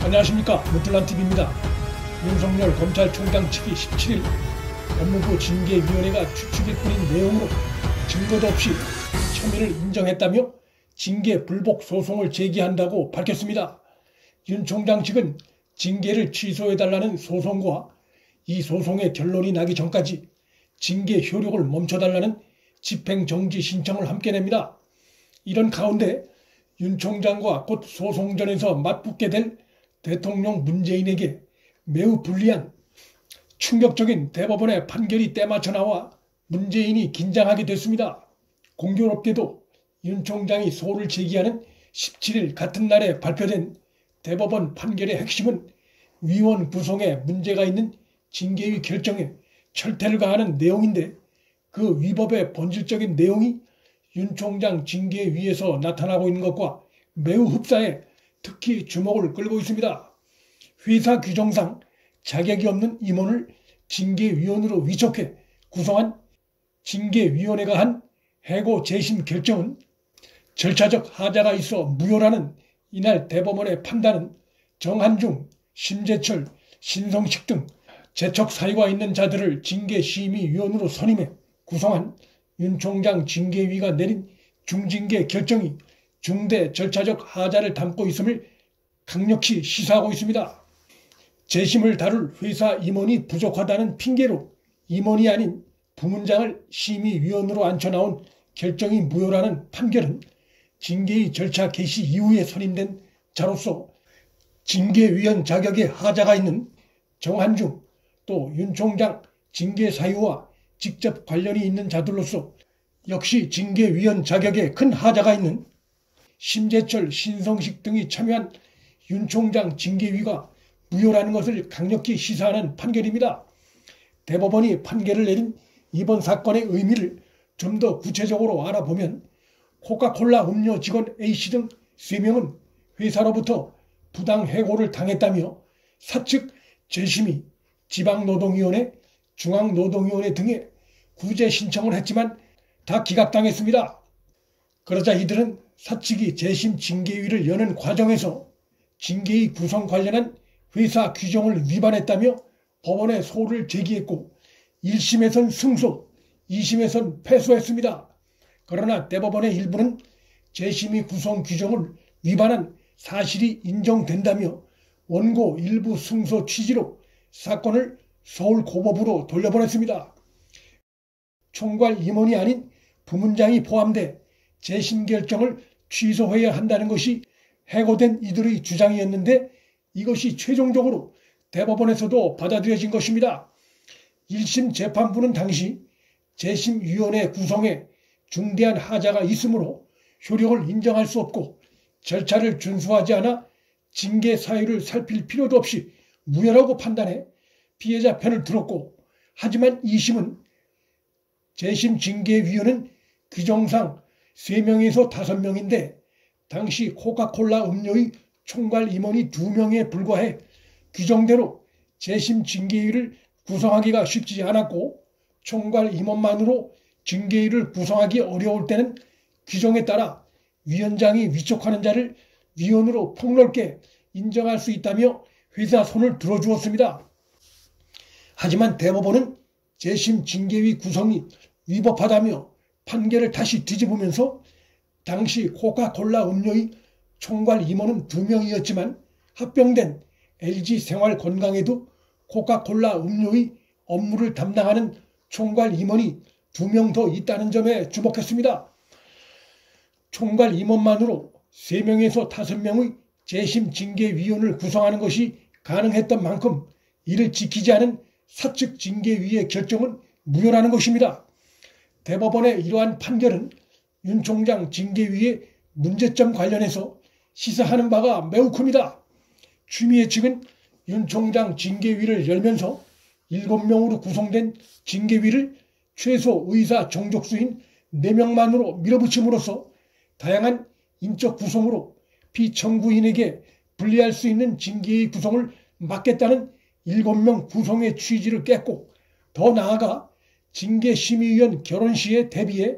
안녕하십니까. 노틀란TV입니다. 윤석열 검찰총장 측이 17일 법무부 징계위원회가 추측에 뿌린 내용으로 증거도 없이 혐의를 인정했다며 징계 불복 소송을 제기한다고 밝혔습니다. 윤 총장 측은 징계를 취소해달라는 소송과 이 소송의 결론이 나기 전까지 징계 효력을 멈춰달라는 집행정지 신청을 함께 냅니다. 이런 가운데 윤 총장과 곧 소송전에서 맞붙게 될 대통령 문재인에게 매우 불리한 충격적인 대법원의 판결이 때맞춰 나와 문재인이 긴장하게 됐습니다. 공교롭게도 윤 총장이 소를 제기하는 17일 같은 날에 발표된 대법원 판결의 핵심은 위원 구성에 문제가 있는 징계위 결정에 철퇴를 가하는 내용인데, 그 위법의 본질적인 내용이 윤 총장 징계위에서 나타나고 있는 것과 매우 흡사해 특히 주목을 끌고 있습니다. 회사 규정상 자격이 없는 임원을 징계위원으로 위촉해 구성한 징계위원회가 한 해고 재심 결정은 절차적 하자가 있어 무효라는 이날 대법원의 판단은 정한중, 심재철, 신성식 등 재척 사유가 있는 자들을 징계심의위원으로 선임해 구성한 윤 총장 징계위가 내린 중징계 결정이 중대 절차적 하자를 담고 있음을 강력히 시사하고 있습니다. 재심을 다룰 회사 임원이 부족하다는 핑계로 임원이 아닌 부문장을 심의위원으로 앉혀나온 결정이 무효라는 판결은 징계위 절차 개시 이후에 선임된 자로서 징계위원 자격에 하자가 있는 정한중, 또 윤 총장 징계 사유와 직접 관련이 있는 자들로서 역시 징계위원 자격에 큰 하자가 있는 심재철, 신성식 등이 참여한 윤 총장 징계위가 무효라는 것을 강력히 시사하는 판결입니다. 대법원이 판결을 내린 이번 사건의 의미를 좀 더 구체적으로 알아보면 코카콜라 음료 직원 A씨 등 3명은 회사로부터 부당 해고를 당했다며 사측 재심의, 지방노동위원회, 중앙노동위원회 등에 구제 신청을 했지만 다 기각당했습니다. 그러자 이들은 사측이 재심 징계위를 여는 과정에서 징계위 구성 관련한 회사 규정을 위반했다며 법원에 소를 제기했고 1심에선 승소, 2심에선 패소했습니다. 그러나 대법원의 일부는 재심의 구성 규정을 위반한 사실이 인정된다며 원고 일부 승소 취지로 사건을 서울고법으로 돌려보냈습니다. 총괄 임원이 아닌 부문장이 포함돼 재심 결정을 취소해야 한다는 것이 해고된 이들의 주장이었는데, 이것이 최종적으로 대법원에서도 받아들여진 것입니다. 1심 재판부는 당시 재심위원회 구성에 중대한 하자가 있으므로 효력을 인정할 수 없고 절차를 준수하지 않아 징계 사유를 살필 필요도 없이 무효라고 판단해 피해자 편을 들었고, 하지만 2심은 재심 징계위원은 규정상 3명에서 5명인데 당시 코카콜라 음료의 총괄 임원이 2명에 불과해 규정대로 재심 징계위를 구성하기가 쉽지 않았고, 총괄 임원만으로 징계위를 구성하기 어려울 때는 규정에 따라 위원장이 위촉하는 자를 위원으로 폭넓게 인정할 수 있다며 회사 손을 들어주었습니다. 하지만 대법원은 재심 징계위 구성이 위법하다며 판결을 다시 뒤집으면서 당시 코카콜라 음료의 총괄 임원은 2명이었지만 합병된 LG생활건강에도 코카콜라 음료의 업무를 담당하는 총괄 임원이 2명 더 있다는 점에 주목했습니다. 총괄 임원만으로 3명에서 5명의 재심 징계위원을 구성하는 것이 가능했던 만큼 이를 지키지 않은 사측 징계위의 결정은 무효라는 것입니다. 대법원의 이러한 판결은 윤 총장 징계위의 문제점 관련해서 시사하는 바가 매우 큽니다. 추미애 측은 윤 총장 징계위를 열면서 7명으로 구성된 징계위를 최소 의사 정족수인 4명만으로 밀어붙임으로써 다양한 인적 구성으로 피청구인에게 불리할 수 있는 징계위 구성을 막겠다는 7명 구성의 취지를 깼고, 더 나아가 징계심의위원 결혼 시에 대비해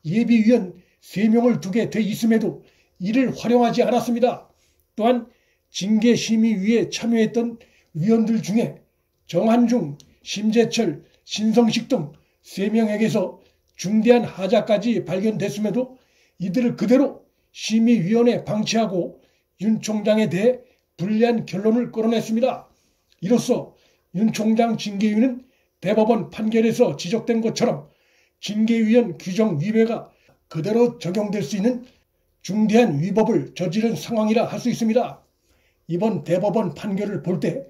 예비위원 3명을 두게 돼 있음에도 이를 활용하지 않았습니다. 또한 징계심의위에 참여했던 위원들 중에 정한중, 심재철, 신성식 등 3명에게서 중대한 하자까지 발견됐음에도 이들을 그대로 심의위원회에 방치하고 윤 총장에 대해 불리한 결론을 끌어냈습니다. 이로써 윤 총장 징계위는 대법원 판결에서 지적된 것처럼 징계위원 규정 위배가 그대로 적용될 수 있는 중대한 위법을 저지른 상황이라 할 수 있습니다. 이번 대법원 판결을 볼 때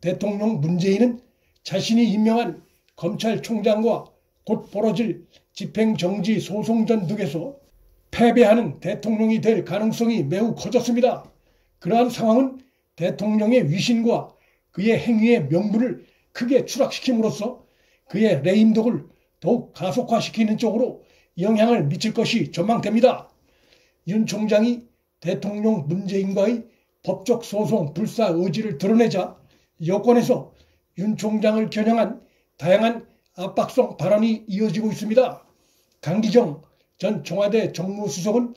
대통령 문재인은 자신이 임명한 검찰총장과 곧 벌어질 집행정지 소송전 등에서 패배하는 대통령이 될 가능성이 매우 커졌습니다. 그러한 상황은 대통령의 위신과 그의 행위의 명분을 크게 추락시킴으로써 그의 레임덕을 더욱 가속화시키는 쪽으로 영향을 미칠 것이 전망됩니다. 윤 총장이 대통령 문재인과의 법적 소송 불사 의지를 드러내자 여권에서 윤 총장을 겨냥한 다양한 압박성 발언이 이어지고 있습니다. 강기정 전 청와대 정무수석은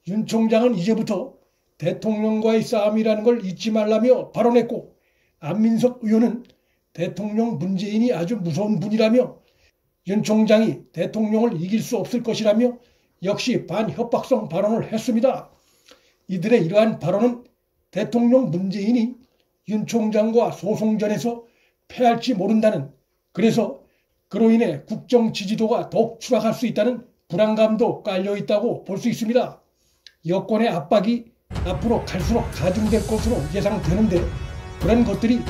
윤 총장은 이제부터 대통령과의 싸움이라는 걸 잊지 말라며 발언했고, 안민석 의원은 대통령 문재인이 아주 무서운 분이라며 윤 총장이 대통령을 이길 수 없을 것이라며 역시 반협박성 발언을 했습니다. 이들의 이러한 발언은 대통령 문재인이 윤 총장과 소송전에서 패할지 모른다는, 그래서 그로 인해 국정 지지도가 더욱 추락할 수 있다는 불안감도 깔려있다고 볼 수 있습니다. 여권의 압박이 앞으로 갈수록 가중될 것으로 예상되는데, 그런 것들이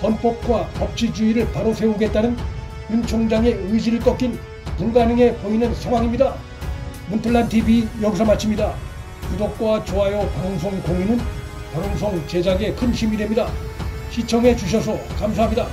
헌법과 법치주의를 바로 세우겠다는 윤 총장의 의지를 꺾긴 불가능해 보이는 상황입니다. 문틀란TV 여기서 마칩니다. 구독과 좋아요, 방송 공유는 방송 제작에 큰 힘이 됩니다. 시청해 주셔서 감사합니다.